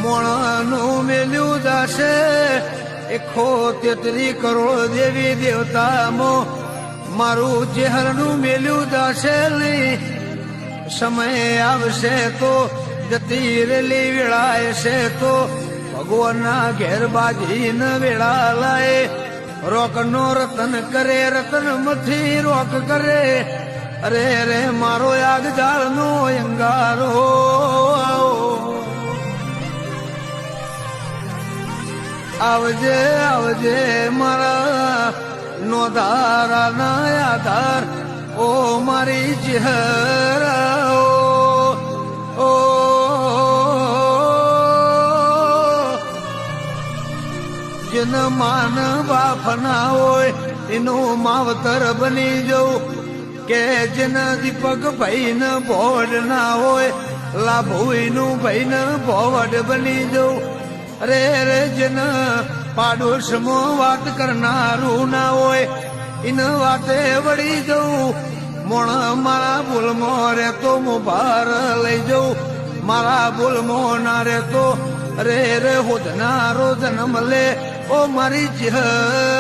મોણાનું મેલ્યું જાશે 133 કરોડ દેવી દેવતામો મારું ચહેરનું મેલ્યું જાશે નહીં સમય આવશે તો જતી રેલી વેળાય છે તો ભગવાનના ઘેર બાજી ન વેળા લાય રોક નો રતન કરે રતન મથી રોક કરે અરે રે મારો આગજાળ નો અંગારો આવજે આવજે મારા નો ધારા ના આધાર ઓ મારી ચહેરા ઓ જેન માન બાપ ના હોય એનું માવતર બની જવું કે જેન દીપક ભાઈ ન ભોડ ના હોય લાભુઈનું ભાઈ ન ભોવડ બની જવું અરે રે જેન પાડોશમાં વાત કરનારું ના હોય એને વાતે વળી જવું મોણ મારા ભૂલમાં રહેતો હું ભાર લઈ જઉં મારા ભૂલમાં ના રહેતો અરે રે હોદનારો જન્મ લે ઓ મારી ચહેરા